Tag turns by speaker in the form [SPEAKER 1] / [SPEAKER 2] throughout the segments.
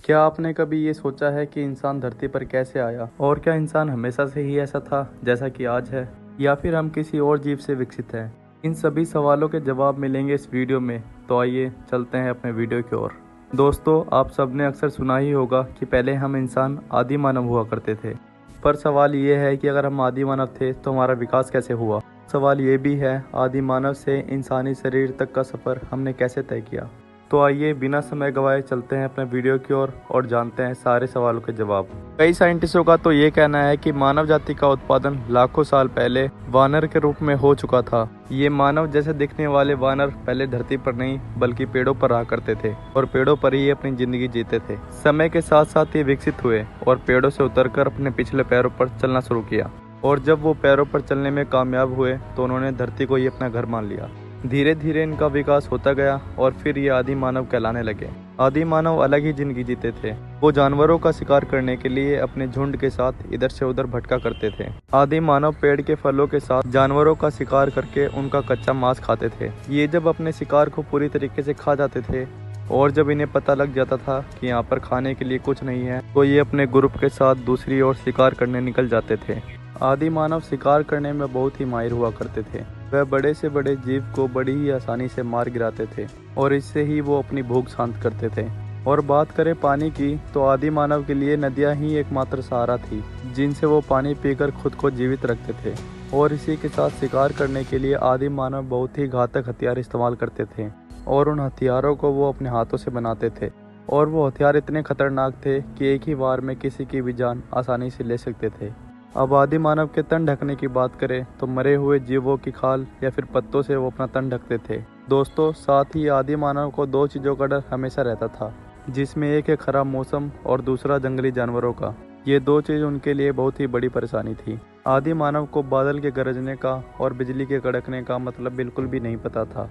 [SPEAKER 1] क्या आपने कभी ये सोचा है कि इंसान धरती पर कैसे आया, और क्या इंसान हमेशा से ही ऐसा था जैसा कि आज है, या फिर हम किसी और जीव से विकसित हैं? इन सभी सवालों के जवाब मिलेंगे इस वीडियो में। तो आइए चलते हैं अपने वीडियो की ओर। दोस्तों, आप सबने अक्सर सुना ही होगा कि पहले हम इंसान आदि मानव हुआ करते थे। पर सवाल ये है कि अगर हम आदि मानव थे तो हमारा विकास कैसे हुआ। सवाल ये भी है, आदि मानव से इंसानी शरीर तक का सफ़र हमने कैसे तय किया। तो आइए बिना समय गवाए चलते हैं अपने वीडियो की ओर और जानते हैं सारे सवालों के जवाब। कई साइंटिस्टों का तो ये कहना है कि मानव जाति का उत्पादन लाखों साल पहले वानर के रूप में हो चुका था। ये मानव जैसे दिखने वाले वानर पहले धरती पर नहीं बल्कि पेड़ों पर रहा करते थे और पेड़ों पर ही अपनी जिंदगी जीते थे। समय के साथ साथ ये विकसित हुए और पेड़ों से उतरकर अपने पिछले पैरों पर चलना शुरू किया। और जब वो पैरों पर चलने में कामयाब हुए तो उन्होंने धरती को ही अपना घर मान लिया। धीरे धीरे इनका विकास होता गया और फिर ये आदि मानव कहलाने लगे। आदि मानव अलग ही जिंदगी जीते थे। वो जानवरों का शिकार करने के लिए अपने झुंड के साथ इधर से उधर भटका करते थे। आदि मानव पेड़ के फलों के साथ जानवरों का शिकार करके उनका कच्चा मांस खाते थे। ये जब अपने शिकार को पूरी तरीके से खा जाते थे और जब इन्हें पता लग जाता था कि यहाँ पर खाने के लिए कुछ नहीं है, तो ये अपने ग्रुप के साथ दूसरी ओर शिकार करने निकल जाते थे। आदि मानव शिकार करने में बहुत ही माहिर हुआ करते थे। वह बड़े से बड़े जीव को बड़ी ही आसानी से मार गिराते थे और इससे ही वो अपनी भूख शांत करते थे। और बात करें पानी की, तो आदि मानव के लिए नदियां ही एकमात्र सहारा थी जिनसे वो पानी पीकर खुद को जीवित रखते थे। और इसी के साथ शिकार करने के लिए आदि मानव बहुत ही घातक हथियार इस्तेमाल करते थे और उन हथियारों को वो अपने हाथों से बनाते थे। और वो हथियार इतने खतरनाक थे कि एक ही वार में किसी की भी जान आसानी से ले सकते थे। अब आदि मानव के तन ढकने की बात करें तो मरे हुए जीवों की खाल या फिर पत्तों से वो अपना तन ढकते थे। दोस्तों, साथ ही आदि मानव को दो चीज़ों का डर हमेशा रहता था, जिसमें एक है खराब मौसम और दूसरा जंगली जानवरों का। ये दो चीज़ उनके लिए बहुत ही बड़ी परेशानी थी। आदि मानव को बादल के गरजने का और बिजली के कड़कने का मतलब बिल्कुल भी नहीं पता था।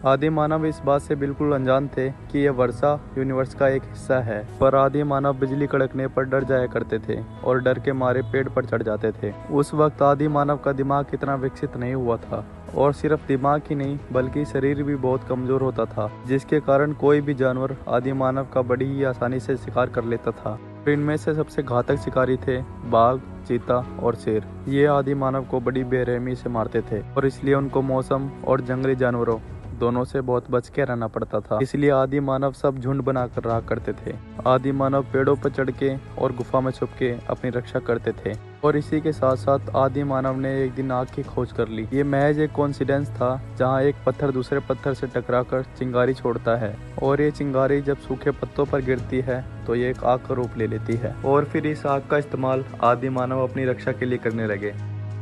[SPEAKER 1] आदि मानव इस बात से बिल्कुल अनजान थे कि यह वर्षा यूनिवर्स का एक हिस्सा है। पर आदि मानव बिजली कड़कने पर डर जाया करते थे और डर के मारे पेड़ पर चढ़ जाते थे। उस वक्त आदि मानव का दिमाग इतना विकसित नहीं हुआ था और सिर्फ दिमाग ही नहीं बल्कि शरीर भी बहुत कमजोर होता था, जिसके कारण कोई भी जानवर आदि मानव का बड़ी ही आसानी से शिकार कर लेता था। इनमें से सबसे घातक शिकारी थे बाघ, चीता और शेर। ये आदि मानव को बड़ी बेरहमी से मारते थे और इसलिए उनको मौसम और जंगली जानवरों दोनों से बहुत बच के रहना पड़ता था। इसलिए आदि मानव सब झुंड बनाकर रहा करते थे। आदि मानव पेड़ों पर चढ़ के और गुफा में छुप के अपनी रक्षा करते थे। और इसी के साथ साथ आदि मानव ने एक दिन आग की खोज कर ली। ये महज एक कोइंसिडेंस था, जहाँ एक पत्थर दूसरे पत्थर से टकराकर चिंगारी छोड़ता है और ये चिंगारी जब सूखे पत्तों पर गिरती है तो ये एक आग का रूप ले लेती है। और फिर इस आग का इस्तेमाल आदि मानव अपनी रक्षा के लिए करने लगे,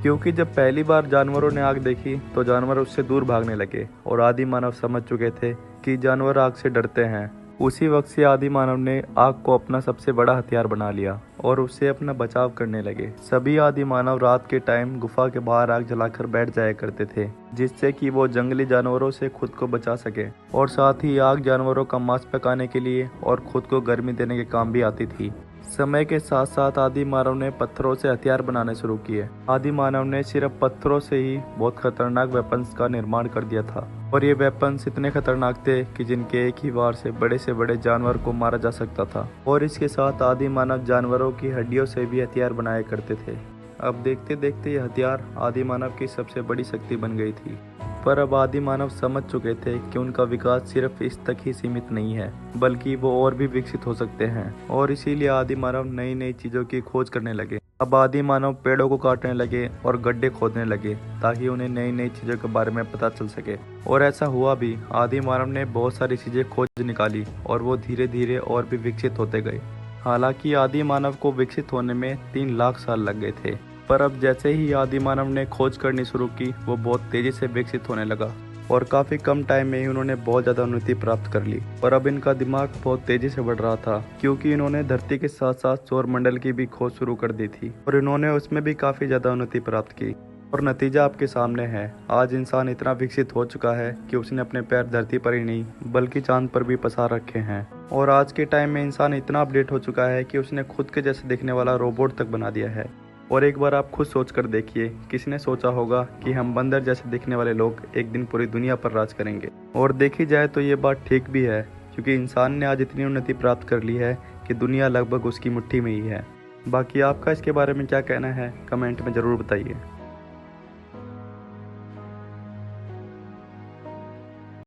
[SPEAKER 1] क्योंकि जब पहली बार जानवरों ने आग देखी तो जानवर उससे दूर भागने लगे और आदि मानव समझ चुके थे कि जानवर आग से डरते हैं। उसी वक्त से आदि मानव ने आग को अपना सबसे बड़ा हथियार बना लिया और उससे अपना बचाव करने लगे। सभी आदि मानव रात के टाइम गुफा के बाहर आग जलाकर बैठ जाया करते थे, जिससे कि वो जंगली जानवरों से खुद को बचा सके। और साथ ही आग जानवरों का मांस पकाने के लिए और खुद को गर्मी देने के काम भी आती थी। समय के साथ साथ आदि मानव ने पत्थरों से हथियार बनाने शुरू किए। आदि मानव ने सिर्फ पत्थरों से ही बहुत खतरनाक वेपन्स का निर्माण कर दिया था और ये वेपन्स इतने खतरनाक थे कि जिनके एक ही वार से बड़े जानवर को मारा जा सकता था। और इसके साथ आदि मानव जानवरों की हड्डियों से भी हथियार बनाया करते थे। अब देखते देखते ये हथियार आदि मानव की सबसे बड़ी शक्ति बन गई थी। पर अब आदि मानव समझ चुके थे कि उनका विकास सिर्फ इस तक ही सीमित नहीं है, बल्कि वो और भी विकसित हो सकते हैं। और इसीलिए आदि मानव नई नई चीजों की खोज करने लगे। अब आदि मानव पेड़ों को काटने लगे और गड्ढे खोदने लगे ताकि उन्हें नई नई चीजों के बारे में पता चल सके। और ऐसा हुआ भी। आदि मानव ने बहुत सारी चीजें खोज निकाली और वो धीरे धीरे और भी विकसित होते गए। हालांकि आदि मानव को विकसित होने में 3 लाख साल लग गए थे, पर अब जैसे ही आदि मानव ने खोज करनी शुरू की वो बहुत तेजी से विकसित होने लगा और काफ़ी कम टाइम में ही उन्होंने बहुत ज़्यादा उन्नति प्राप्त कर ली। और अब इनका दिमाग बहुत तेजी से बढ़ रहा था, क्योंकि इन्होंने धरती के साथ साथ सौरमंडल की भी खोज शुरू कर दी थी और इन्होंने उसमें भी काफ़ी ज़्यादा उन्नति प्राप्त की। और नतीजा आपके सामने है। आज इंसान इतना विकसित हो चुका है कि उसने अपने पैर धरती पर ही नहीं बल्कि चांद पर भी पसार रखे हैं। और आज के टाइम में इंसान इतना अपडेट हो चुका है कि उसने खुद के जैसे दिखने वाला रोबोट तक बना दिया है। और एक बार आप खुद सोच कर देखिए, किसने सोचा होगा कि हम बंदर जैसे दिखने वाले लोग एक दिन पूरी दुनिया पर राज करेंगे। और देखी जाए तो ये बात ठीक भी है, क्योंकि इंसान ने आज इतनी उन्नति प्राप्त कर ली है कि दुनिया लगभग उसकी मुट्ठी में ही है। बाकी आपका इसके बारे में क्या कहना है, कमेंट में ज़रूर बताइए।